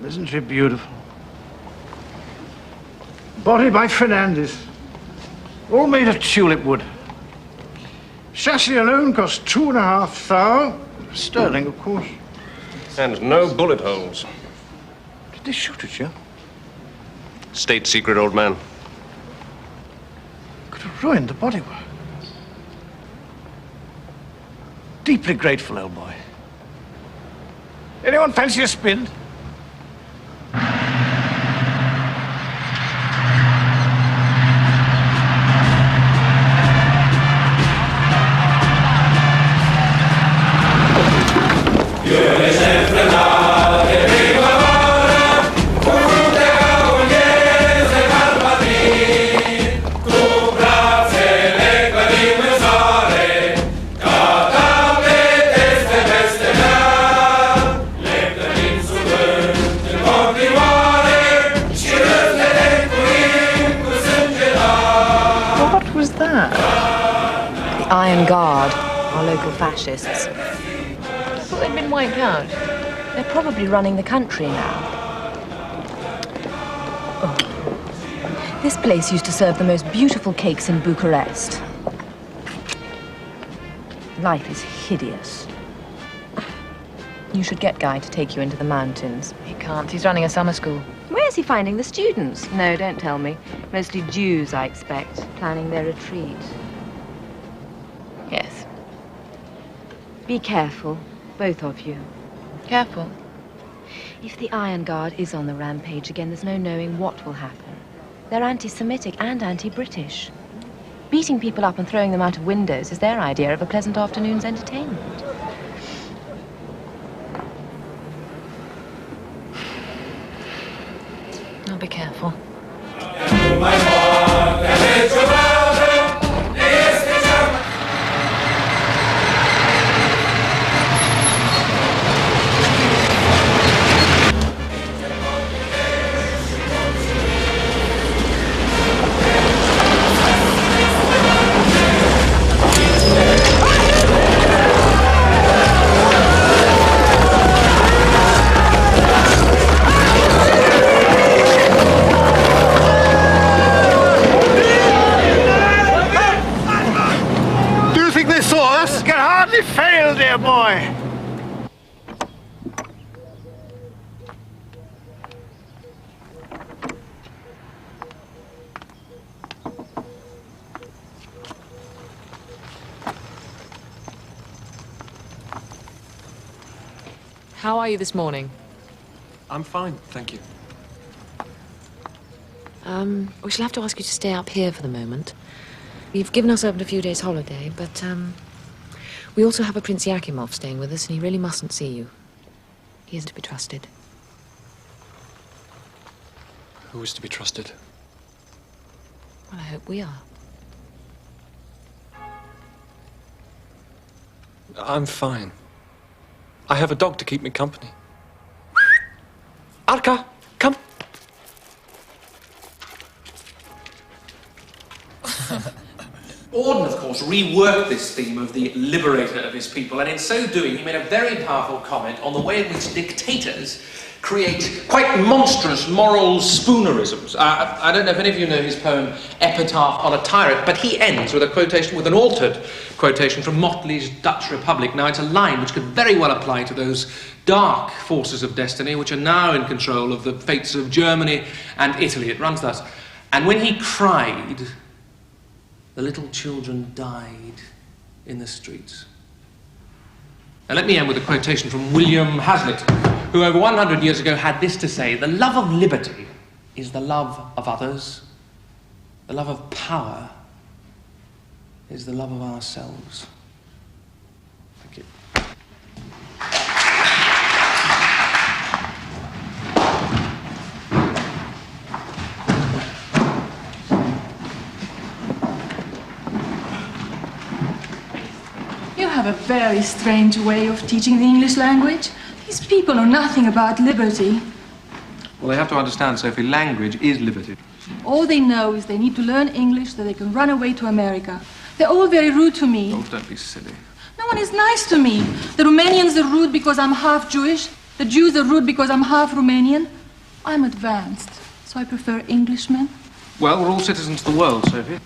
Isn't she beautiful? Body by Fernandez. All made of tulip wood. Chassis alone cost £2,500. Sterling, of course. And no bullet holes. Did they shoot at you? State secret, old man. Could have ruined the bodywork. Deeply grateful, old boy. Anyone fancy a spin? Iron Guard, our local fascists. I thought they'd been wiped out. They're probably running the country now. Oh. This place used to serve the most beautiful cakes in Bucharest. Life is hideous. You should get Guy to take you into the mountains. He can't. He's running a summer school. Where's he finding the students? No, don't tell me. Mostly Jews, I expect, planning their retreat. Yes. Be careful, both of you. Careful. If the Iron Guard is on the rampage again, there's no knowing what will happen. They're anti-Semitic and anti-British. Beating people up and throwing them out of windows is their idea of a pleasant afternoon's entertainment. I'll be careful. Fail, dear boy. How are you this morning? I'm fine, thank you. We shall have to ask you to stay up here for the moment. We've given ourselves a few days' holiday, but, we also have a Prince Yakimov staying with us, and he really mustn't see you. He isn't to be trusted. Who is to be trusted? Well, I hope we are. I'm fine. I have a dog to keep me company. Arka, come. Auden, of course, reworked this theme of the liberator of his people, and in so doing, he made a very powerful comment on the way in which dictators create quite monstrous moral spoonerisms. I don't know if any of you know his poem Epitaph on a Tyrant, but he ends with a quotation, with an altered quotation from Motley's Dutch Republic. Now, it's a line which could very well apply to those dark forces of destiny which are now in control of the fates of Germany and Italy. It runs thus: and when he cried, the little children died in the streets. Now let me end with a quotation from William Hazlitt, who over 100 years ago had this to say: the love of liberty is the love of others. The love of power is the love of ourselves. Thank you. You have a very strange way of teaching the English language. These people know nothing about liberty. Well, they have to understand, Sophie, language is liberty. All they know is they need to learn English so they can run away to America. They're all very rude to me. Oh, don't be silly. No one is nice to me. The Romanians are rude because I'm half Jewish. The Jews are rude because I'm half Romanian. I'm advanced, so I prefer Englishmen. Well, we're all citizens of the world, Sophie.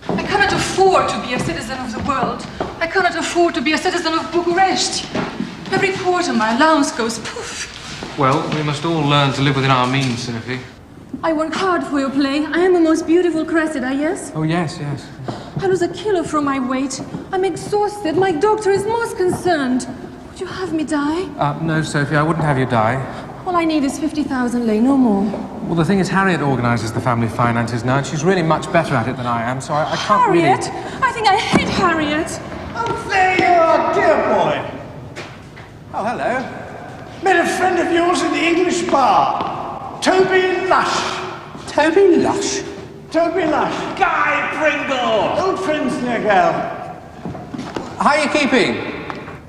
I cannot afford to be a citizen of the world. I cannot afford to be a citizen of Bucharest. Every quarter my allowance goes poof. Well, we must all learn to live within our means, Sophie. I work hard for your play. I am the most beautiful Cressida, yes? Oh, yes, yes. I lose a kilo from my weight. I'm exhausted. My doctor is most concerned. Would you have me die? No, Sophie, I wouldn't have you die. All I need is 50,000 lei, no more. Well, the thing is, Harriet organises the family finances now, and she's really much better at it than I am, so I can't Harriet? really... I think I hate Harriet. Oh, there you are, dear boy. Oh, hello. Met a friend of yours in the English bar. Toby Lush. Toby Lush? Toby Lush. Guy Pringle! Old friends, dear girl. How are you keeping?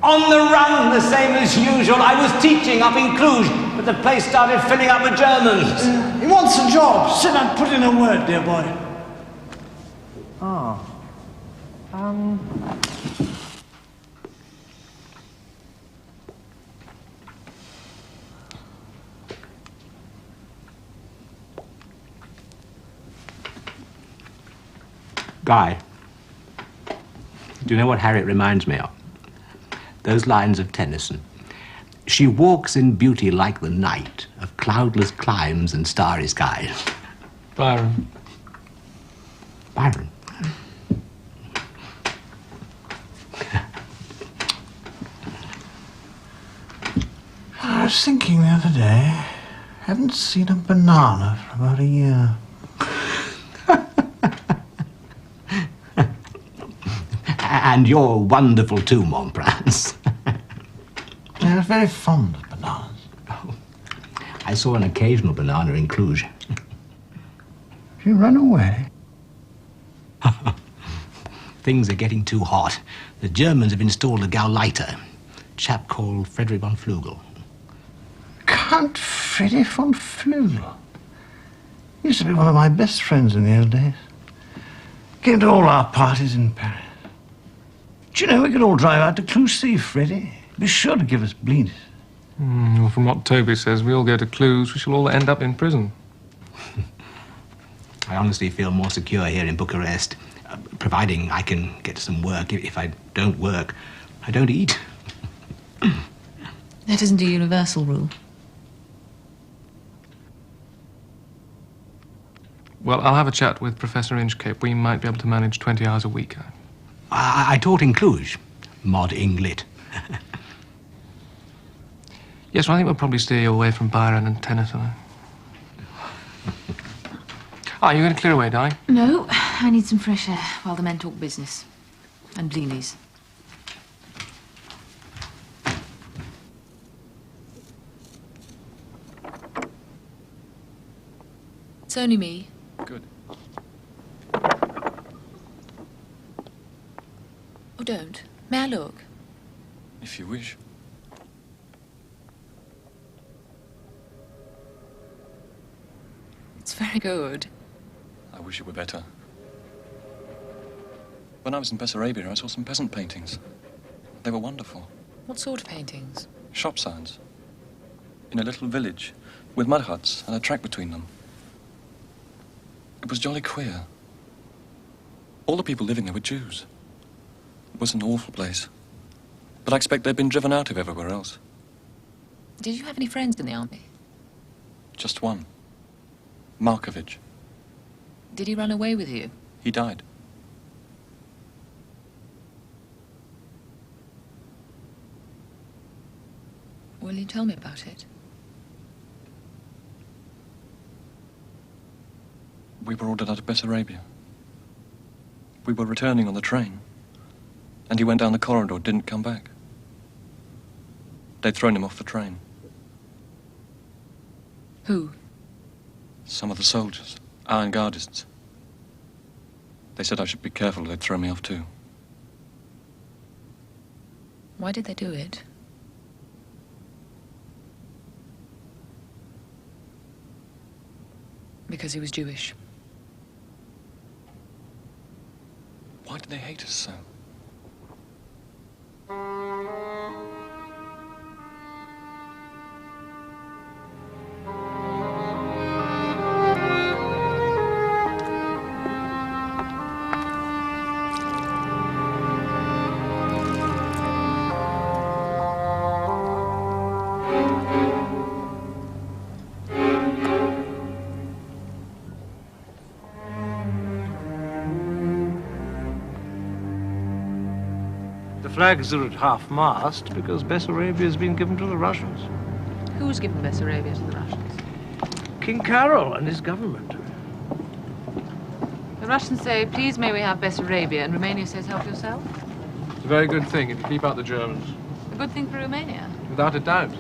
On the run, the same as usual. I was teaching up in Cluj, but the place started filling up with Germans. He wants a job. Sit and put in a word, dear boy. Guy, do you know what Harriet reminds me of? Those lines of Tennyson. She walks in beauty like the night of cloudless climes and starry skies. Byron. Byron. I was thinking the other day, haven't seen a banana for about a year. And you're wonderful too, Montprance. I was very fond of bananas. Oh, I saw an occasional banana in Cluj. She ran away. Things are getting too hot. The Germans have installed a Gauleiter, a chap called Frederick von Flügel. Count Freddy von Flügel. He used to be one of my best friends in the old days. Came to all our parties in Paris. Do you know, we could all drive out to Cluj, see Freddy. Be sure to give us bleed. Well, from what Toby says, we all go to Cluj, we shall all end up in prison. I honestly feel more secure here in Bucharest, providing I can get some work. If I don't work, I don't eat. That isn't a universal rule. Well, I'll have a chat with Professor Inchcape. We might be able to manage 20 hours a week. I taught in Cluj, mod Ing-Lit. Yes, well, I think we'll probably steer you away from Byron and Tennyson. You're going to clear away, Di? No, I need some fresh air while the men talk business. And blinis. It's only me. Good. Oh, don't. May I look? If you wish. It's very good. I wish it were better. When I was in Bessarabia, I saw some peasant paintings. They were wonderful. What sort of paintings? Shop signs. In a little village, with mud huts and a track between them. It was jolly queer. All the people living there were Jews. It was an awful place. But I expect they'd been driven out of everywhere else. Did you have any friends in the army? Just one. Markovich. Did he run away with you? He died. Will you tell me about it? We were ordered out of Bessarabia. We were returning on the train. And he went down the corridor, didn't come back. They'd thrown him off the train. Who? Some of the soldiers, iron guardists. They said I should be careful or they'd throw me off too. Why did they do it? Because he was Jewish. Why did they hate us so? flags are at half-mast because Bessarabia has been given to the Russians. Who's given Bessarabia to the Russians? King Carol and his government. The Russians say, please may we have Bessarabia, and Romania says, help yourself. It's a very good thing if you keep out the Germans. A good thing for Romania. Without a doubt.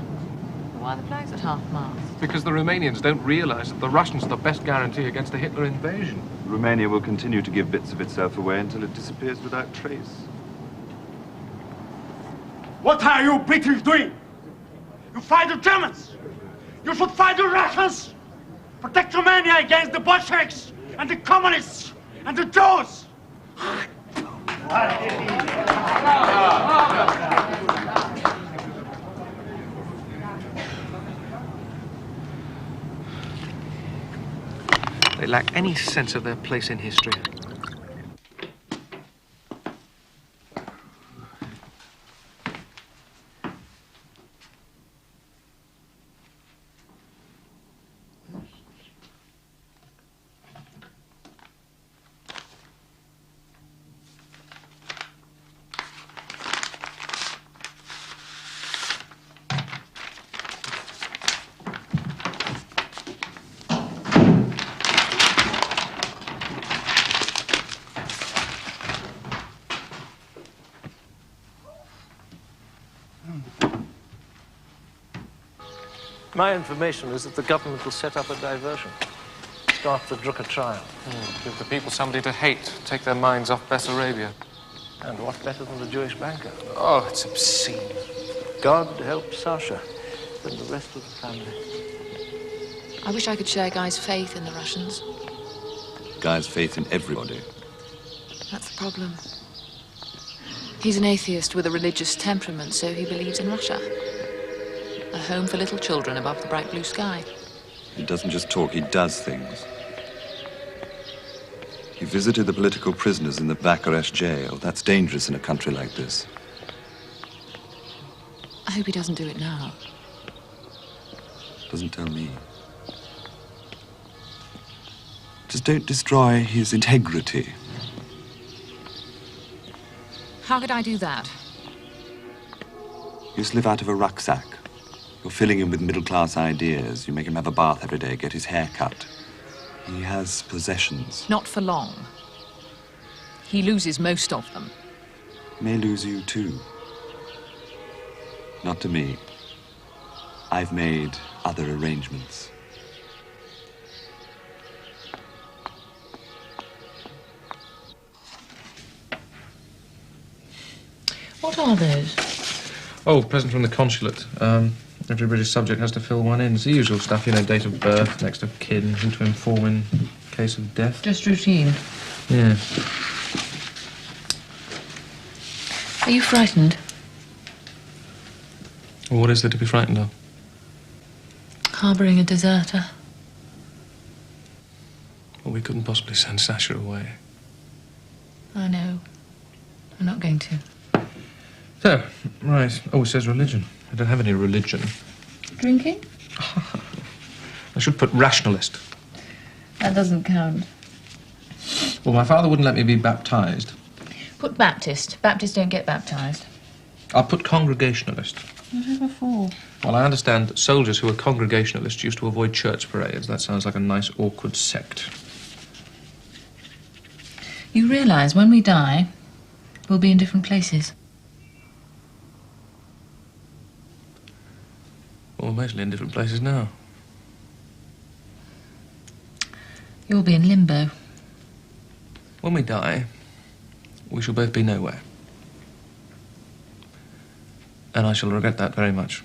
Why are the flags at half-mast? Because the Romanians don't realize that the Russians are the best guarantee against a Hitler invasion. Romania will continue to give bits of itself away until it disappears without trace. What are you British doing? You fight the Germans! You should fight the Russians! Protect Romania against the Bolsheviks and the communists and the Jews! They lack any sense of their place in history. My information is that the government will set up a diversion. Start the Drucker trial. Give the people somebody to hate, take their minds off Bessarabia. And what better than the Jewish banker? Oh, it's obscene. God help Sasha and the rest of the family. I wish I could share Guy's faith in the Russians. Guy's faith in everybody. That's the problem. He's an atheist with a religious temperament, so he believes in Russia. A home for little children above the bright blue sky. He doesn't just talk, he does things. He visited the political prisoners in the Bucharest jail. That's dangerous in a country like this. I hope he doesn't do it now. Doesn't tell me. Just don't destroy his integrity. How could I do that? You live out of a rucksack. You're filling him with middle-class ideas. You make him have a bath every day, get his hair cut. He has possessions. Not for long. He loses most of them. May lose you too. Not to me. I've made other arrangements. What are those? Oh, present from the consulate. Every British subject has to fill one in. It's the usual stuff, you know, date of birth, next of kin, who to inform in case of death. Just routine. Yeah. Are you frightened? Well, what is there to be frightened of? Harbouring a deserter. Well, we couldn't possibly send Sasha away. I know. I'm not going to. So, right. Oh, it says religion. I don't have any religion. Drinking? I should put rationalist. That doesn't count. Well, my father wouldn't let me be baptized. Put Baptist. Baptists don't get baptized. I'll put congregationalist. Whatever for? Well, I understand that soldiers who are congregationalists used to avoid church parades. That sounds like a nice, awkward sect. You realise when we die, we'll be in different places. Well, we're mostly in different places now. You'll be in limbo. When we die, we shall both be nowhere. And I shall regret that very much.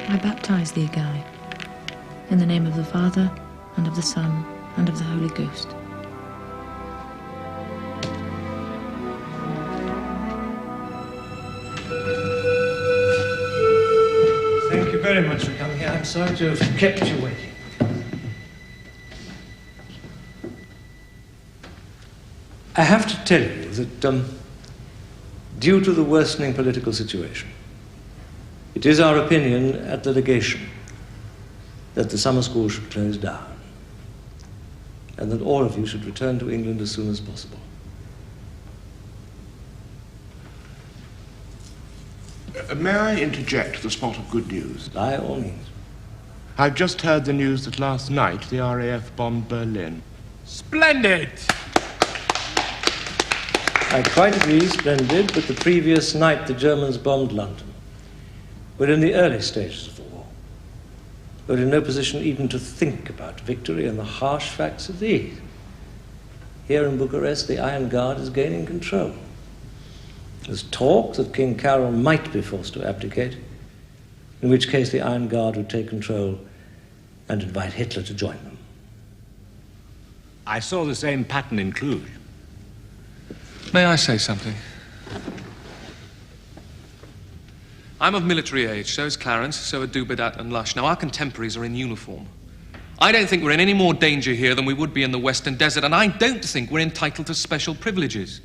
I baptize thee, Guy, in the name of the Father, and of the Son, and of the Holy Ghost. Thank you very much for coming here. I'm sorry to have kept you waiting. I have to tell you that due to the worsening political situation, it is our opinion at the legation that the summer school should close down and that all of you should return to England as soon as possible. May I interject the spot of good news? By all means. I've just heard the news that last night the RAF bombed Berlin. Splendid! I quite agree, splendid, but the previous night the Germans bombed London. We're in the early stages of the war. We're in no position even to think about victory, and the harsh facts are these. Here in Bucharest, the Iron Guard is gaining control. There's talk that King Carol might be forced to abdicate, in which case the Iron Guard would take control and invite Hitler to join them. I saw the same pattern in Cluj. May I say something? I'm of military age, so is Clarence, so are Dubedat and Lush. Now, our contemporaries are in uniform. I don't think we're in any more danger here than we would be in the Western Desert, and I don't think we're entitled to special privileges.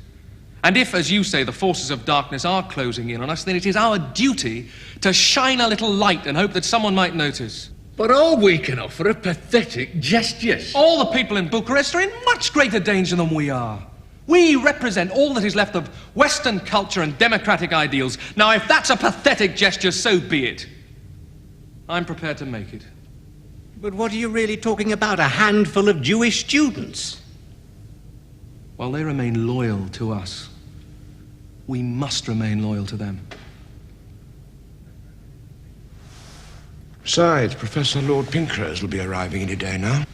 And if, as you say, the forces of darkness are closing in on us, then it is our duty to shine a little light and hope that someone might notice. But all we can offer are pathetic gestures. All the people in Bucharest are in much greater danger than we are. We represent all that is left of Western culture and democratic ideals. Now, if that's a pathetic gesture, so be it. I'm prepared to make it. But what are you really talking about? A handful of Jewish students? While they remain loyal to us, we must remain loyal to them. Besides, Professor Lord Pinkrose will be arriving any day now.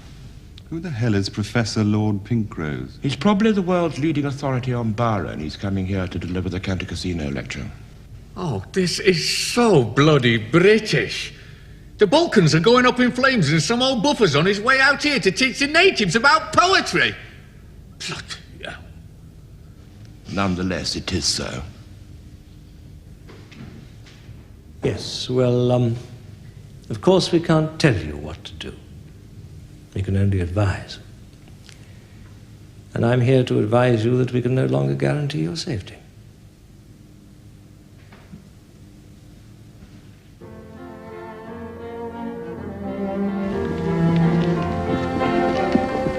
Who the hell is Professor Lord Pinkrose? He's probably the world's leading authority on Bara, and he's coming here to deliver the Cantor Casino lecture. Oh, this is so bloody British. The Balkans are going up in flames and some old buffer's on his way out here to teach the natives about poetry. Bloody hell. Nonetheless, it is so. Yes, well, of course we can't tell you what to do. We can only advise. And I'm here to advise you that we can no longer guarantee your safety.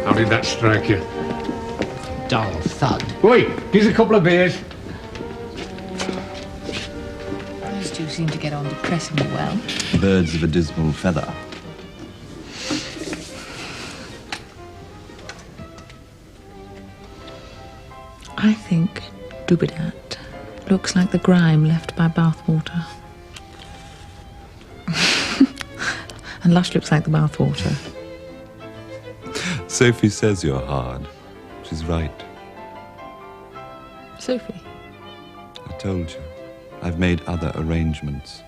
How did that strike you? Dull thud. Wait, here's a couple of beers. Those two seem to get on depressingly well. Birds of a dismal feather. I think Dubedat looks like the grime left by bathwater. And Lush looks like the bathwater. Sophie says you're hard. She's right. Sophie? I told you. I've made other arrangements.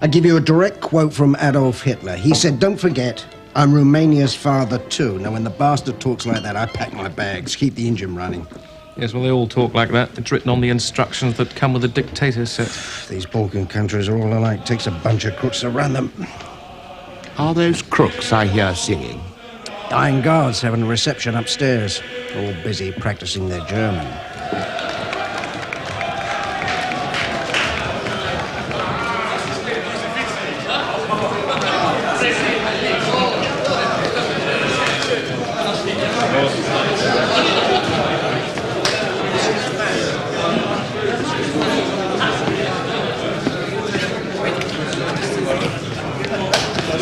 I give you a direct quote from Adolf Hitler. He said, "Don't forget, I'm Romania's father too." Now, when the bastard talks like that, I pack my bags, keep the engine running. Yes, well, they all talk like that. It's written on the instructions that come with the dictator's set. These Balkan countries are all alike. Takes a bunch of crooks to run them. Are those crooks I hear singing? Iron Guards having a reception upstairs. All busy practicing their German.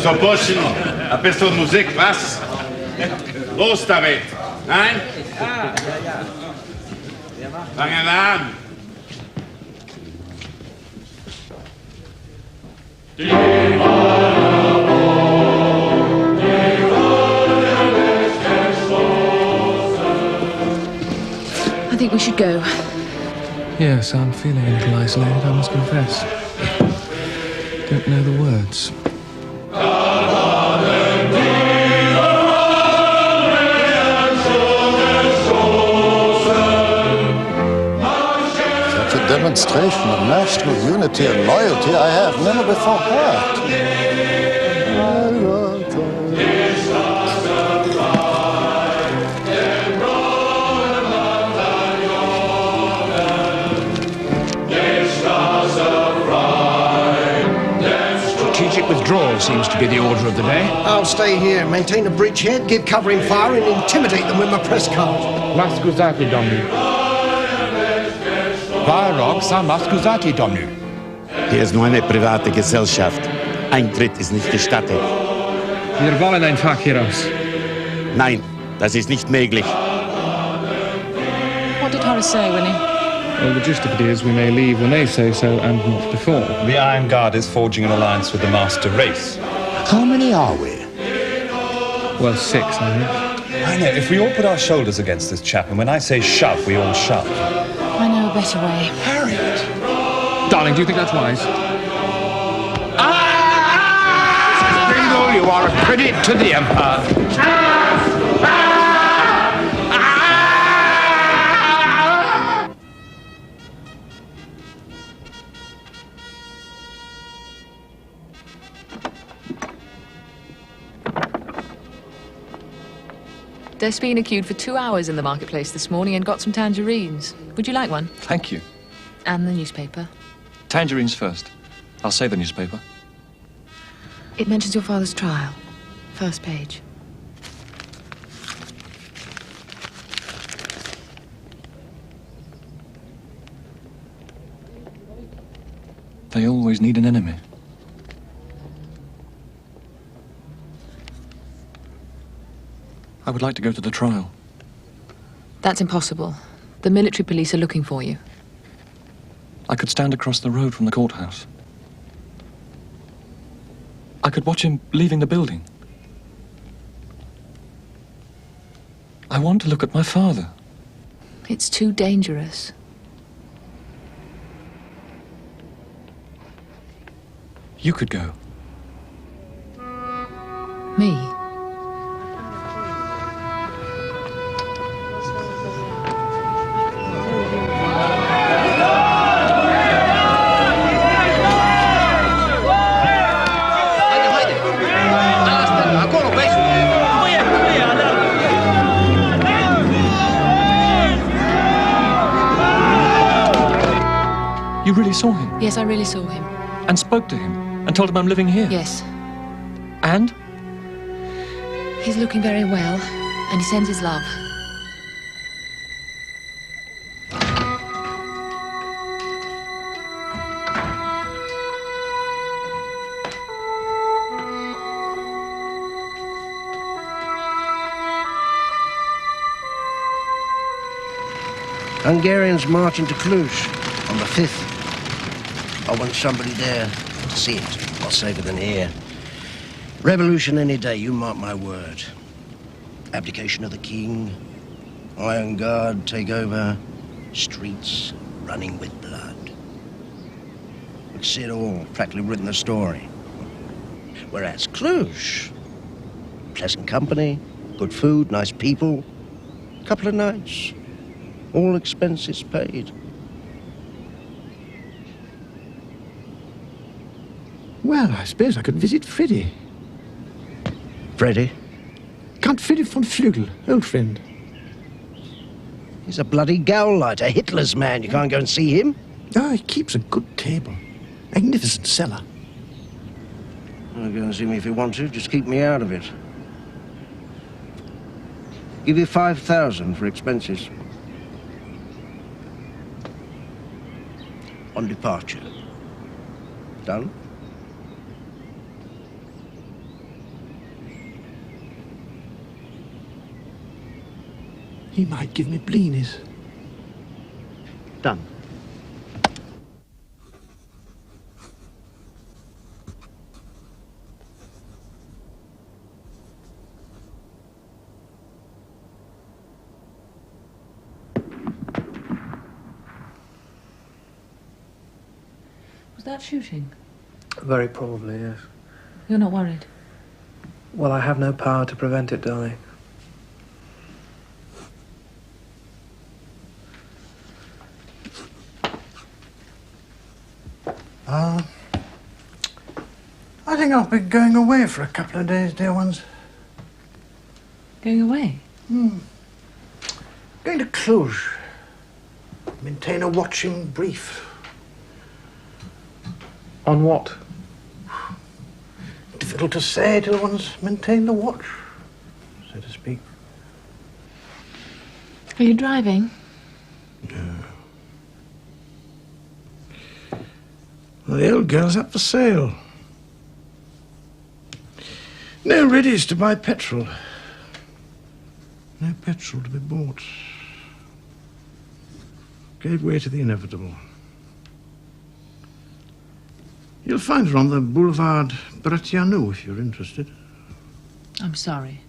So, Burschen, ein bisschen Musik, was? Los damit! Nein? Fangen wir an! I think we should go. Yes, I'm feeling a little isolated, I must confess. Don't know the words. Such a demonstration of national unity and loyalty I have never before heard. seems to be the order of the day. I'll stay here, maintain a bridgehead, give covering fire, and intimidate them with my press card. Ma scusate, domnul. Vă rog să mă scuzați, domnul. Hier ist nur eine private Gesellschaft. Eintritt ist nicht gestattet. Wir wollen einfach hier raus. Nein, das ist nicht möglich. What did Horace say, Winnie? Well, the gist of it is we may leave when they say so and not before. The Iron Guard is forging an alliance with the master race. How many are we? Well, 6, I think. I know, if we all put our shoulders against this chap, and when I say shove, we all shove. I know a better way. Harriet! Darling, do you think that's wise? Bingo, you are a credit to the Empire. Despina queued for 2 hours in the marketplace this morning and got some tangerines. Would you like one? Thank you. And the newspaper. Tangerines first. I'll say the newspaper. It mentions your father's trial. First page. They always need an enemy. I would like to go to the trial. That's impossible. The military police are looking for you. I could stand across the road from the courthouse. I could watch him leaving the building. I want to look at my father. It's too dangerous. You could go. Me? You really saw him? Yes, I really saw him. And spoke to him? And told him I'm living here? Yes. And? He's looking very well, and he sends his love. Hungarians march into Cluj on the 5th. I want somebody there to see it. I'll safer than here. Revolution any day, you mark my word. Abdication of the king, Iron Guard take over, streets running with blood. We've seen it all, practically written the story. Whereas Cluj, pleasant company, good food, nice people, couple of nights, all expenses paid. Well, I suppose I could visit Freddie. Freddie? Count Freddie von Flügel, old friend. He's a bloody Gauleiter, Hitler's man. You can't go and see him. Oh, he keeps a good table. Magnificent cellar. Well, go and see me if you want to. Just keep me out of it. Give you 5,000 for expenses. On departure. Done? He might give me blinis. Done. Was that shooting? Very probably, yes. You're not worried? Well, I have no power to prevent it, darling. I think I'll be going away for a couple of days, dear ones. Going away? Going to Cluj. Maintain a watching brief. On what? little to say till one's maintained the watch, so to speak. Are you driving? No. Well, the old girl's up for sale. No readies to buy petrol. No petrol to be bought. Gave way to the inevitable. You'll find her on the Boulevard Bratianu if you're interested. I'm sorry.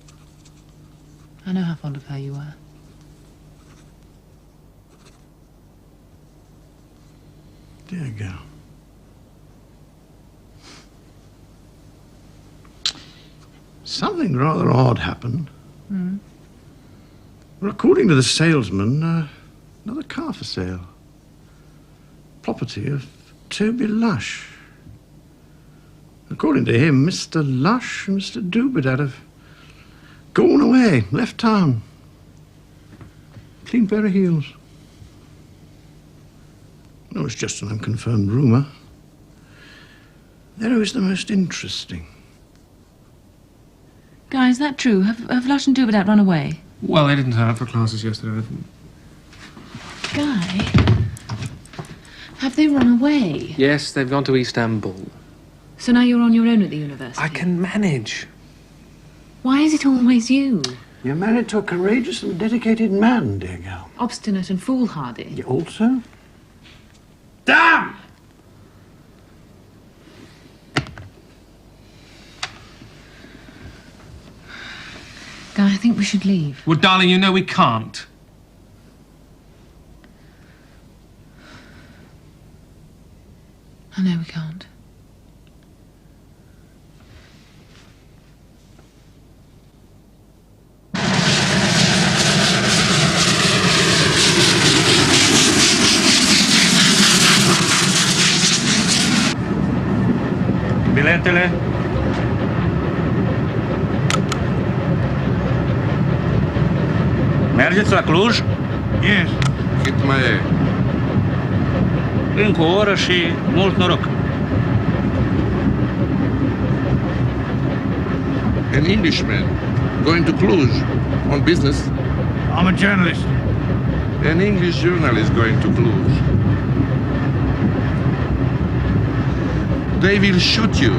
I know how fond of her you were. Dear girl. Something rather odd happened. Mm. Well, according to the salesman, another car for sale. Property of Toby Lush. According to him, Mr. Lush and Mr. Doobadad have gone away, left town. Clean pair of heels. No, it's just an unconfirmed rumour. There is the most interesting. Guy, is that true? Have Lush and Doobadad run away? Well, they didn't turn up for classes yesterday. Guy, have they run away? Yes, they've gone to Istanbul. So now you're on your own at the university? I can manage. Why is it always you? You're married to a courageous and dedicated man, dear girl. Obstinate and foolhardy. You also? Damn! Guy, I think we should leave. Well, darling, you know we can't. I know we can't. Biletele. Mergeți la Cluj? Yes. Cât mai e? Încă o oră și mult noroc. An Englishman going to Cluj on business. I'm a journalist. An English journalist going to Cluj. They will shoot you.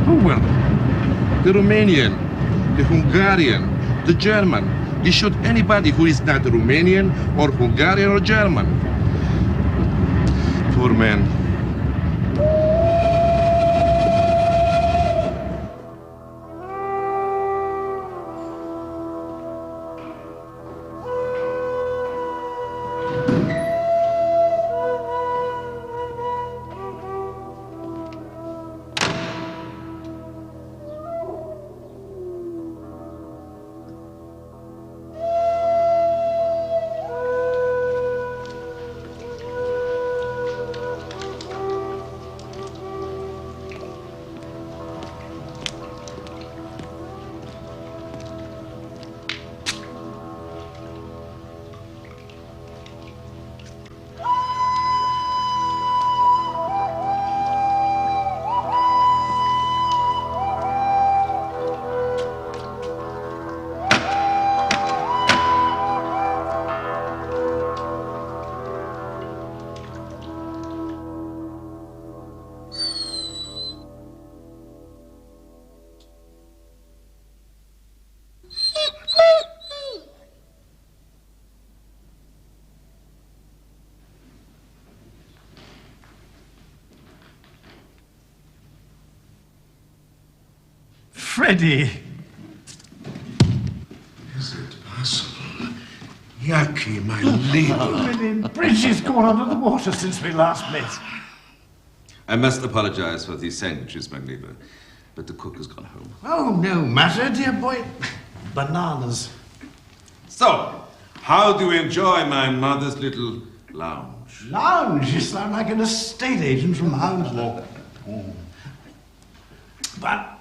Who will? The Romanian, the Hungarian, the German. They shoot anybody who is not Romanian or Hungarian or German. Poor man. Freddie! Is it possible? Yaki, my little... Bridge has gone under the water since we last met. I must apologize for these sandwiches, my neighbor, but the cook has gone home. Oh, no matter, dear boy. Bananas. So, how do you enjoy my mother's little lounge? Lounge? You sound like an estate agent from Hounslow. But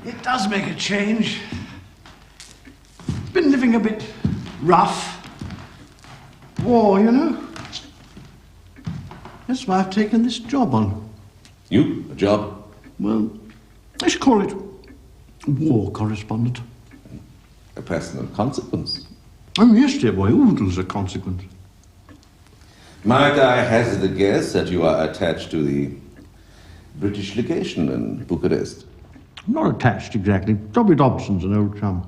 it does make a change. Been living a bit rough. War, you know. That's why I've taken this job on. You? A job? Well, I should call it war correspondent. A person of consequence. Oh, yes, dear boy, oodles of consequence. Might I hazard a guess that you are attached to the British legation in Bucharest? Not attached, exactly. W. Thompson's an old chum.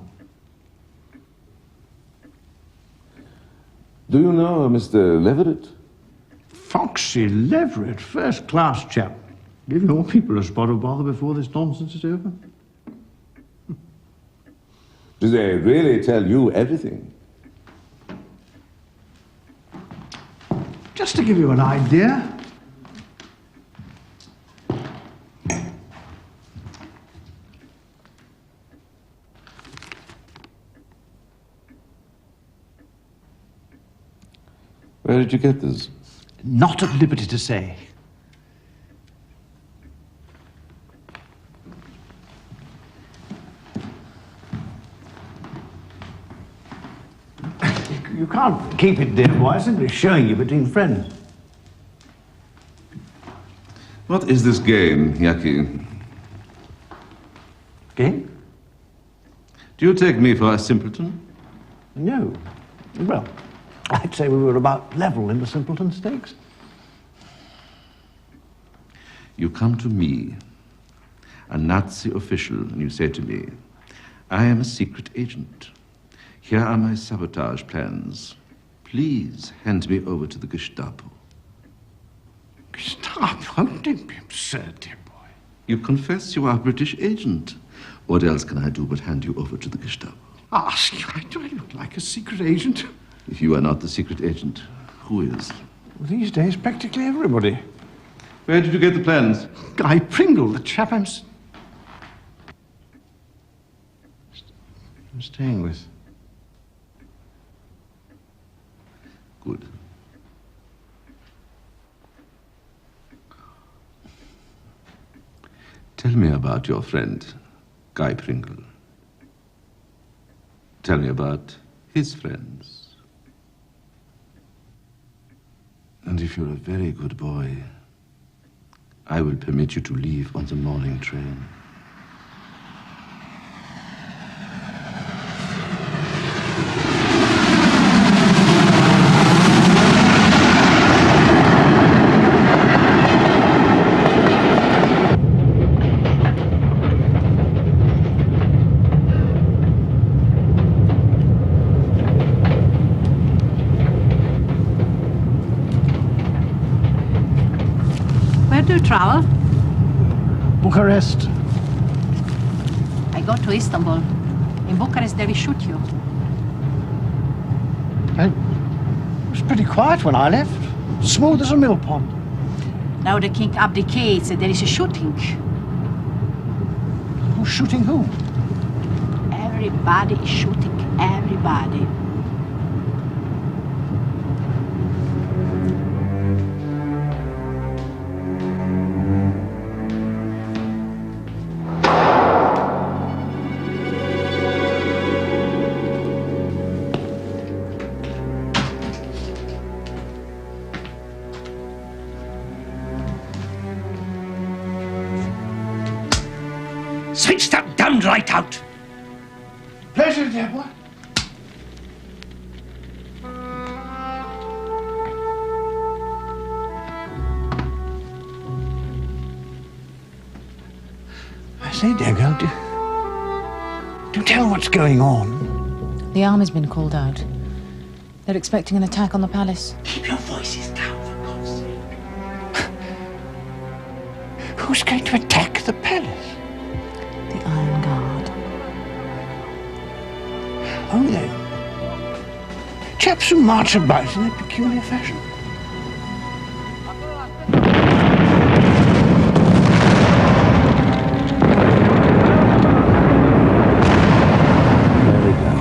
Do you know Mr. Leverett? Foxy Leverett, first-class chap. Give your people a spot of bother before this nonsense is over. Do they really tell you everything? Just to give you an idea, where did you get this? Not at liberty to say. You can't keep it, dear boy. I'm simply showing you between friends. What is this game, Yaki? Game? Do you take me for a simpleton? No. Well, I'd say we were about level in the simpleton stakes. You come to me, a Nazi official, and you say to me, I am a secret agent. Here are my sabotage plans. Please hand me over to the Gestapo. Gestapo? Don't be absurd, dear boy. You confess you are a British agent. What else can I do but hand you over to the Gestapo? Ask you, do I look like a secret agent? If you are not the secret agent, who is? These days, practically everybody. Where did you get the plans? Guy Pringle, the chap I'm staying with. Good. Tell me about your friend, Guy Pringle. Tell me about his friends. And if you're a very good boy, I will permit you to leave on the morning train. Travel? Bucharest. I go to Istanbul. In Bucharest, they will shoot you. It was pretty quiet when I left. Smooth as a mill pond. Now the king abdicates and there is a shooting. Who's shooting who? Everybody is shooting everybody. Switch that damned light out! Pleasure, dear boy. I say, dear girl, do tell what's going on. The army's been called out. They're expecting an attack on the palace. Keep your voices down, for God's sake. Who's going to attack the palace? The Iron Guard. Oh, they chaps who march about in a peculiar fashion. There we go.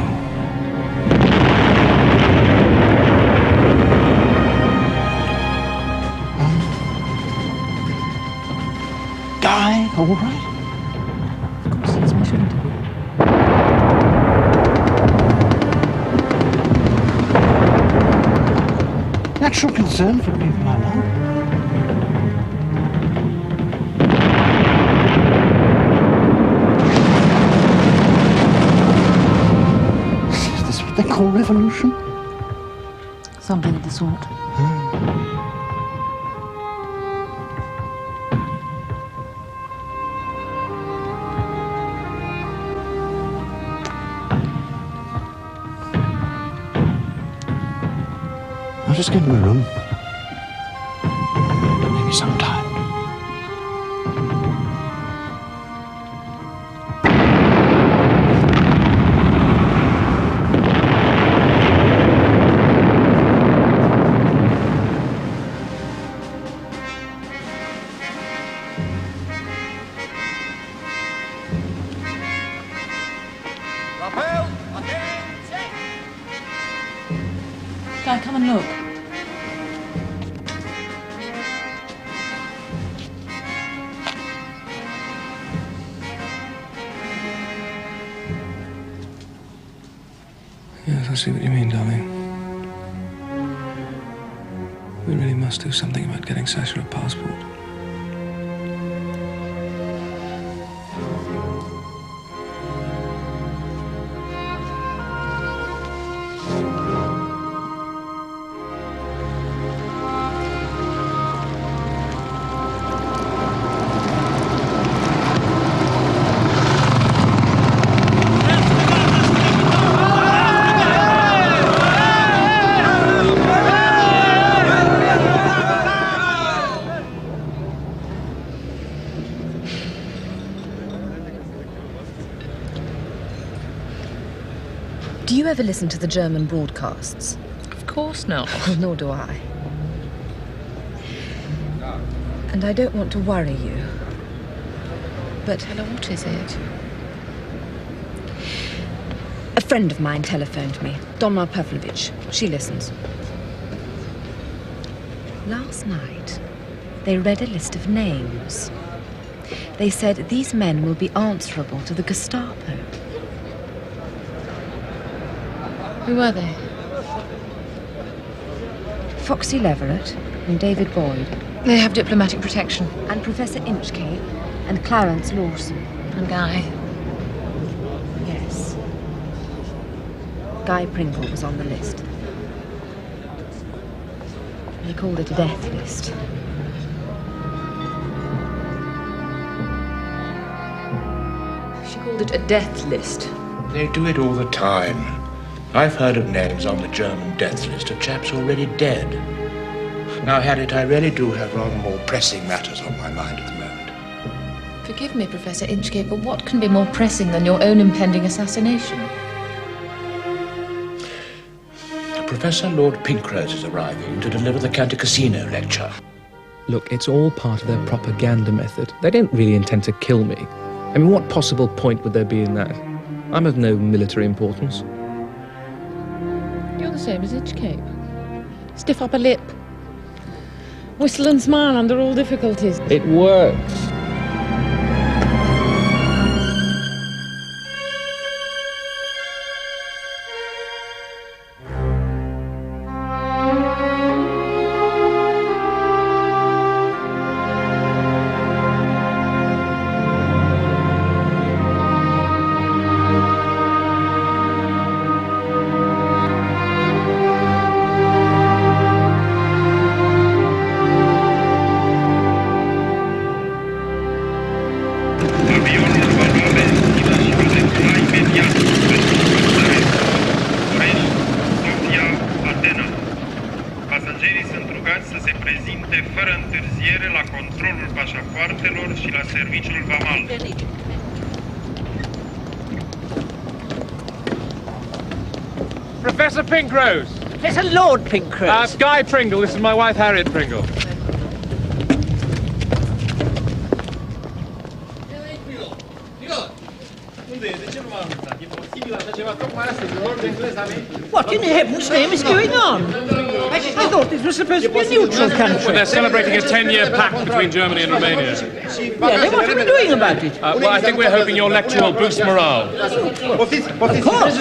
Guy, all right? Natural concern for people I love. they call revolution? Something of the sort. I'll just get in my room. Maybe sometime. Guy, come and look. Yes, I see what you mean, darling. We really must do something about getting Sasha a passport. Do you ever listen to the German broadcasts? Of course not. Nor do I. And I don't want to worry you. But... Hello, what is it? A friend of mine telephoned me, Donna Pavlovich. She listens. Last night, they read a list of names. They said these men will be answerable to the Gestapo. Who are they? Foxy Leverett and David Boyd. They have diplomatic protection. And Professor Inchcape and Clarence Lawson. And Guy. Yes. Guy Pringle was on the list. They called it a death list. She called it a death list. They do it all the time. I've heard of names on the German death list of chaps already dead. Now, Harriet, I really do have rather more pressing matters on my mind at the moment. Forgive me, Professor Inchcape, but what can be more pressing than your own impending assassination? Professor Lord Pinkrose is arriving to deliver the Canticasino lecture. Look, it's all part of their propaganda method. They don't really intend to kill me. I mean, what possible point would there be in that? I'm of no military importance. You're the same as Inchcape. Stiff upper lip. Whistle and smile under all difficulties. It works. Professor Pinkrose! Professor Lord Pinkrose! Guy Pringle, this is my wife Harriet Pringle. What in heaven's name is going on? I thought this was supposed to be a neutral country. Well, they're celebrating a 10-year pact between Germany and Romania. Really? What are we doing about it? Well, I think we're hoping your lecture will boost morale. Of course.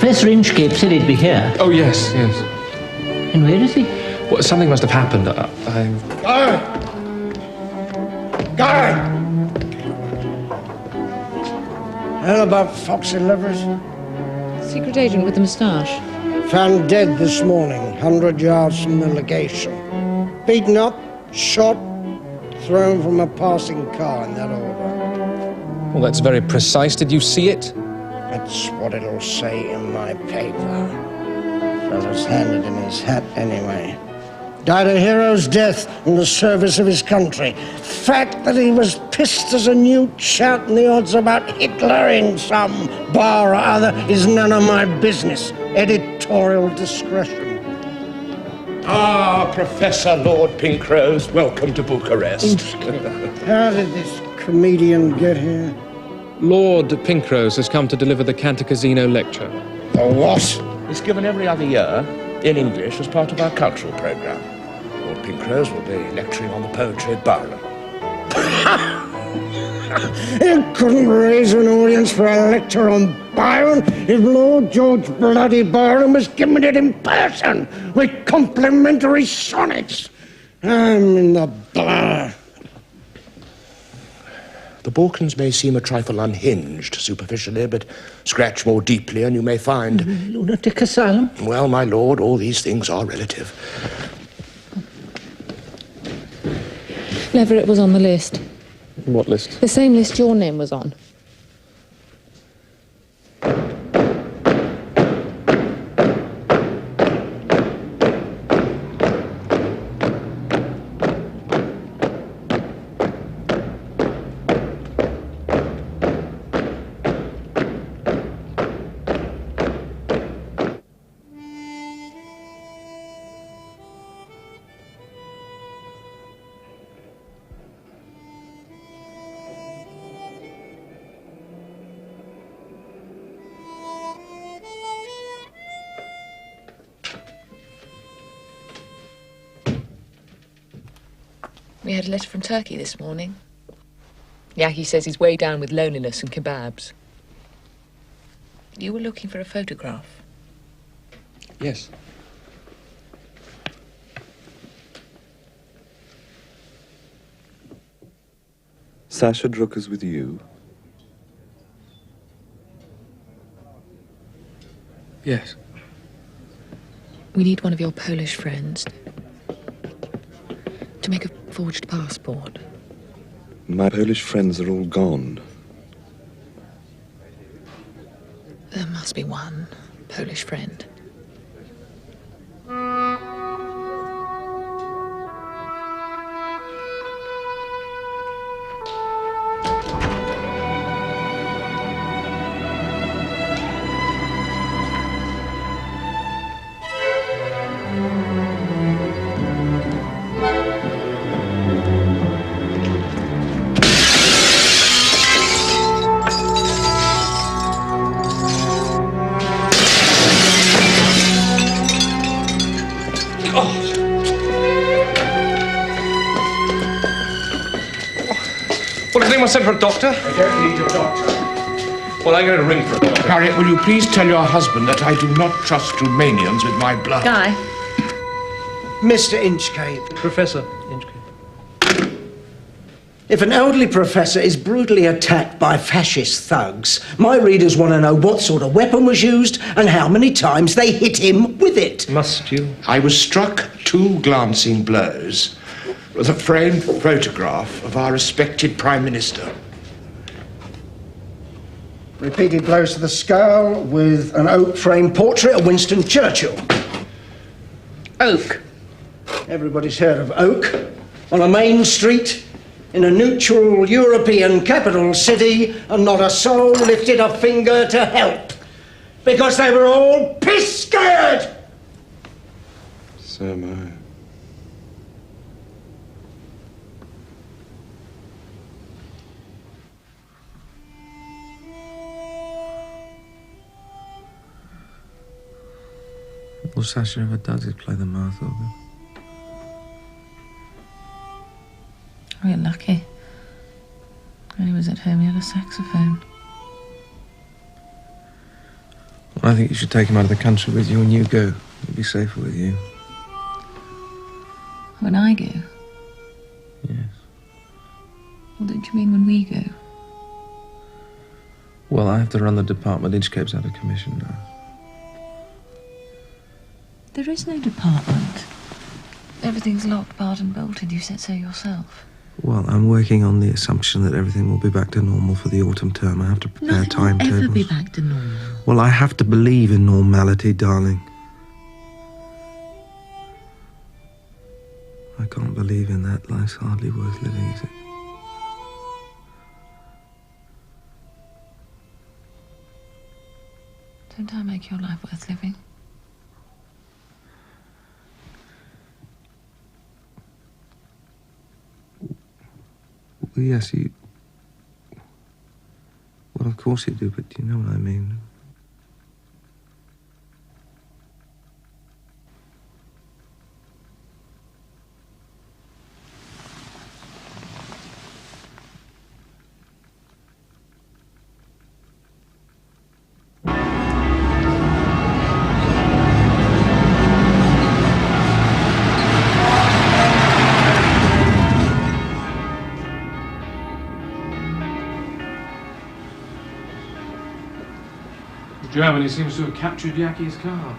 Professor Inchcape said he'd be here. Oh, yes, yes. And where is he? Well, something must have happened. Guard! How about Foxy Livers? Secret agent with the moustache. Found dead this morning, 100 yards from the legation. Beaten up, shot, thrown from a passing car in that order. Well, that's very precise. Did you see it? That's what it'll say in my paper. Fella's handed him his hat anyway. Died a hero's death in the service of his country. Fact that he was pissed as a newt shouting the odds about Hitler in some bar or other is none of my business. Editorial discretion. Ah, Professor Lord Pinkrose, welcome to Bucharest. How did this comedian get here? Lord Pinkrose has come to deliver the Cantacuzino lecture. The what? It's given every other year in English as part of our cultural programme. Lord Pinkrose will be lecturing on the poetry of Byron. You couldn't raise an audience for a lecture on Byron if Lord George bloody Byron was giving it in person with complimentary sonnets. I'm in the bar. The Balkans may seem a trifle unhinged superficially, but scratch more deeply and you may find... Lunatic asylum? Well, my lord, all these things are relative. Leverett was on the list. What list? The same list your name was on. We had a letter from Turkey this morning. Yaki says he's way down with loneliness and kebabs. You were looking for a photograph? Yes. Sasha Drucker's with you? Yes. We need one of your Polish friends to make a forged passport. My Polish friends are all gone. There must be one Polish friend. Well, has anyone sent for a doctor? I don't need a doctor. Well, I'm going to ring for a doctor. Harriet, will you please tell your husband that I do not trust Romanians with my blood? Guy. Mr. Inchcape. Professor Inchcape. If an elderly professor is brutally attacked by fascist thugs, my readers want to know what sort of weapon was used and how many times they hit him with it. Must you? I was struck 2 glancing blows with a framed photograph of our respected Prime Minister. Repeated blows to the skull with an oak-framed portrait of Winston Churchill. Oak. Everybody's heard of Oak. On a main street, in a neutral European capital city, and not a soul lifted a finger to help. Because they were all piss-scared! So am I. All Sasha ever does is play the mouth organ. We're lucky. When he was at home, he had a saxophone. I I think you should take him out of the country with you and you go. He'll be safer with you. When I go? Yes. What don't you mean when we go? Well, I have to run the department. Inchcape's out of commission now. There is no department. Everything's locked, barred and bolted. You said so yourself. Well, I'm working on the assumption that everything will be back to normal for the autumn term. I have to prepare timetables. Nothing will ever be back to normal. Well, I have to believe in normality, darling. I can't believe in that. Life's hardly worth living, is it? Don't I make your life worth living? Well, yes, you... Well, of course you do, but you know what I mean. Germany seems to have captured Yaki's car.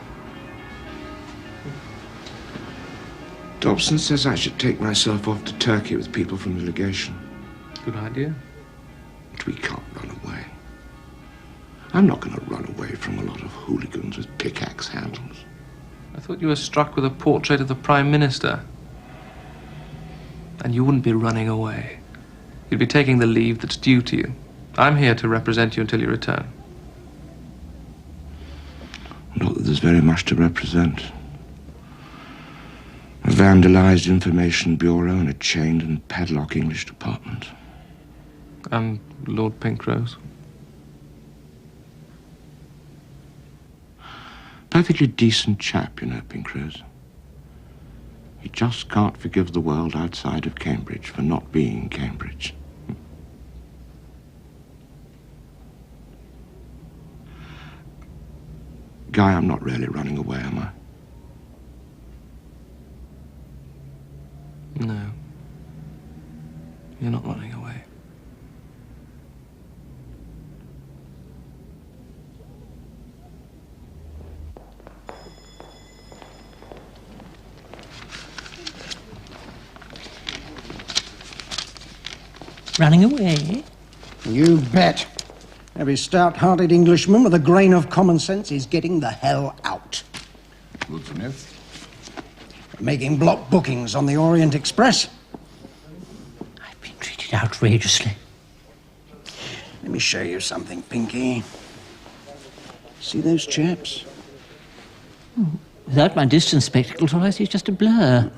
Thompson says I should take myself off to Turkey with people from the legation. Good idea. But we can't run away. I'm not going to run away from a lot of hooligans with pickaxe handles. I thought you were struck with a portrait of the Prime Minister. And you wouldn't be running away. You'd be taking the leave that's due to you. I'm here to represent you until you return. Not that there's very much to represent. A vandalized information bureau and a chained and padlocked English department. And Lord Pinkrose. Perfectly decent chap, you know, Pinkrose. He just can't forgive the world outside of Cambridge for not being Cambridge. Guy, I'm not really running away, am I? No. You're not running away. Running away? You bet. Every stout-hearted Englishman with a grain of common sense is getting the hell out. Smith. Making block bookings on the Orient Express. I've been treated outrageously. Let me show you something, Pinky. See those chaps? Without my distance spectacles, all I see is just a blur.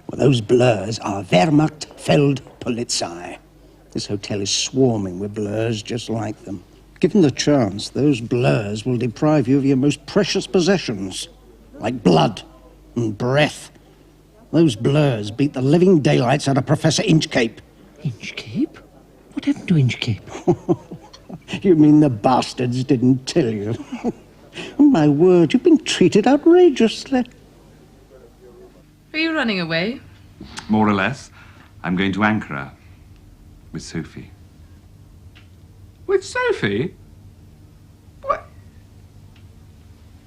Well, those blurs are Wehrmacht-Feldpolizei. This hotel is swarming with blurs just like them. Given the chance, those blurs will deprive you of your most precious possessions, like blood and breath. Those blurs beat the living daylights out of Professor Inchcape. Inchcape? What happened to Inchcape? You mean the bastards didn't tell you? Oh, my word, you've been treated outrageously. Are you running away? More or less. I'm going to Ankara with Sophie. With Sophie? What?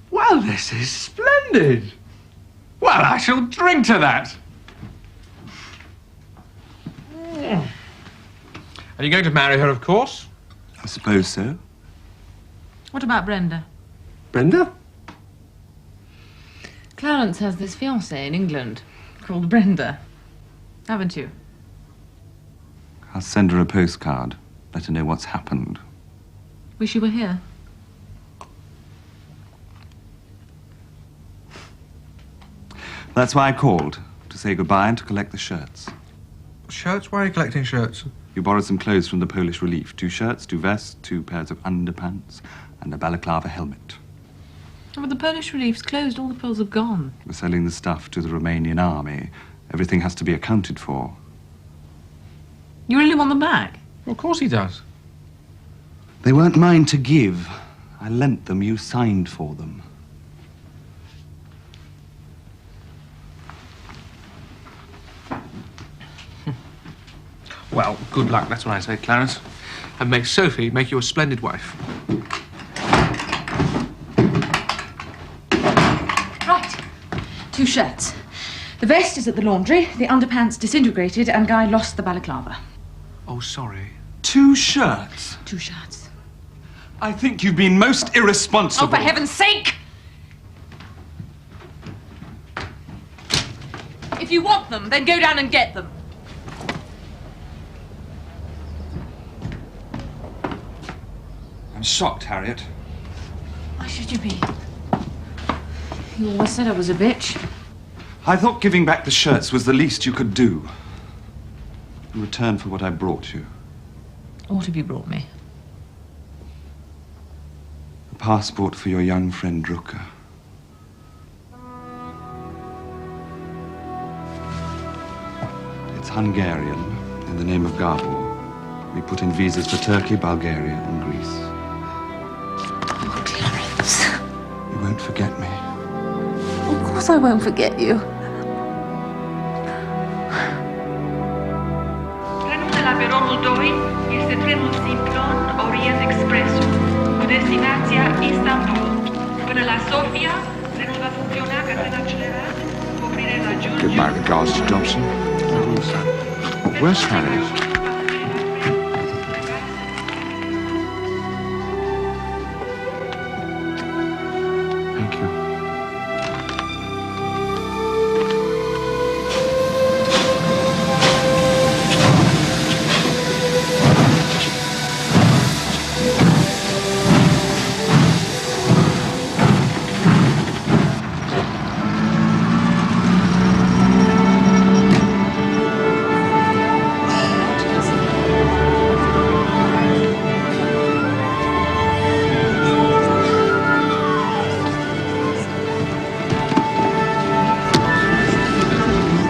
Well, this is splendid. Well, I shall drink to that. Are you going to marry her, of course? I suppose so. What about Brenda? Brenda? Clarence has this fiancée in England called Brenda. Haven't you? I'll send her a postcard. Let her know what's happened. Wish you were here. That's why I called, to say goodbye and to collect the shirts. Shirts? Why are you collecting shirts? You borrowed some clothes from the Polish relief. 2 shirts, 2 vests, 2 pairs of underpants, and a balaclava helmet. Oh, but the Polish relief's closed. All the Poles have gone. We're selling the stuff to the Romanian army. Everything has to be accounted for. You really want them back? Of course he does. They weren't mine to give. I lent them, you signed for them. Well, good luck, that's what I say, Clarence. And may Sophie make you a splendid wife. Right. 2 shirts. The vest is at the laundry, the underpants disintegrated, and Guy lost the balaclava. Oh, sorry. 2 shirts? 2 shirts. I think you've been most irresponsible. Oh, for heaven's sake! If you want them, then go down and get them. I'm shocked, Harriet. Why should you be? You always said I was a bitch. I thought giving back the shirts was the least you could do. In return for what I brought you. What have you brought me? A passport for your young friend, Drucker. It's Hungarian, in the name of Gabor. We put in visas for Turkey, Bulgaria, and Greece. Oh, Clarence. You won't forget me. Of course I won't forget you. Trenul de la peronul 2 este trenul Simplon Orient Expressul, cu destinația Istanbul. Până la Sofia, trenul va funcționa ca tren accelerat, cu oprire la Giurgiu. Give my regards to Thompson. Where's Harriet? Thank you.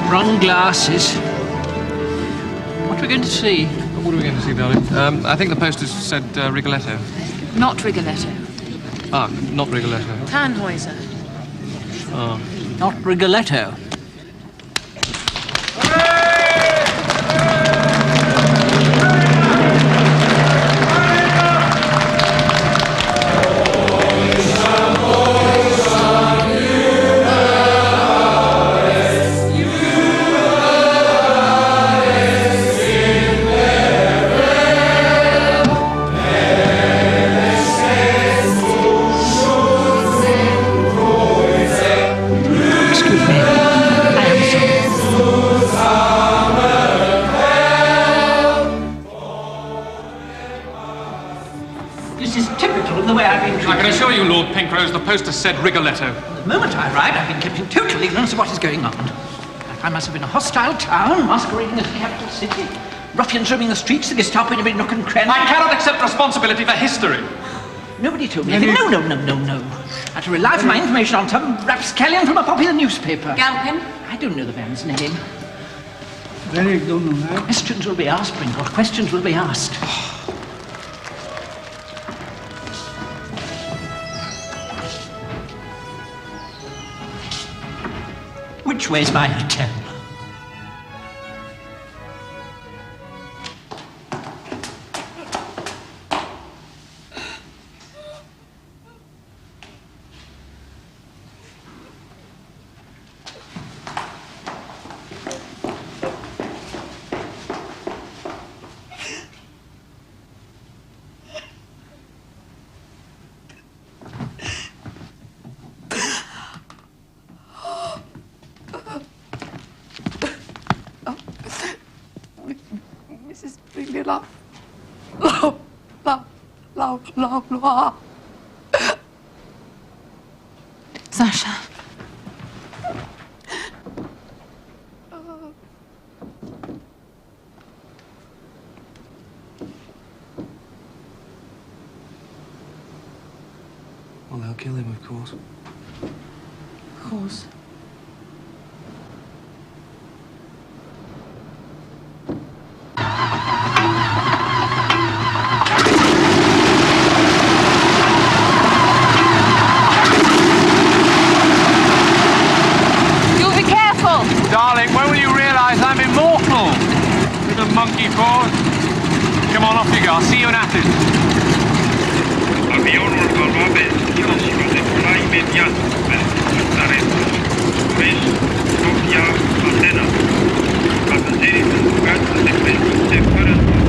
Wrong glasses. What are we going to see? What are we going to see, darling? I think the poster said Rigoletto. Not Rigoletto. Ah, not Rigoletto. Tannhäuser. Oh. Not Rigoletto. I can assure you, Lord Pinkrose, the poster said Rigoletto. The moment I arrived, I've been kept in total ignorance of what is going on. I find myself in a hostile town, masquerading as the capital city. Ruffians roaming the streets, the Gestapo in every nook and cranny. I cannot accept responsibility for history. Nobody told me anything. No. I had to rely for my information on some rapscallion from a popular newspaper. Galpin? I don't know the man's name. Questions will be asked, Branagh. Questions will be asked. Which way's my hotel? Sasha. Well, they'll kill him, of course. Of course. Darling, when will you realise I'm immortal? With a monkey paws. Come on, off you go. I'll see you in Athens. Avionul va lua benzina și va decola imediat pentru Bucharest, București, Sofia, Atena. Pasagerii sunt rugați să se prezinte fără zbor.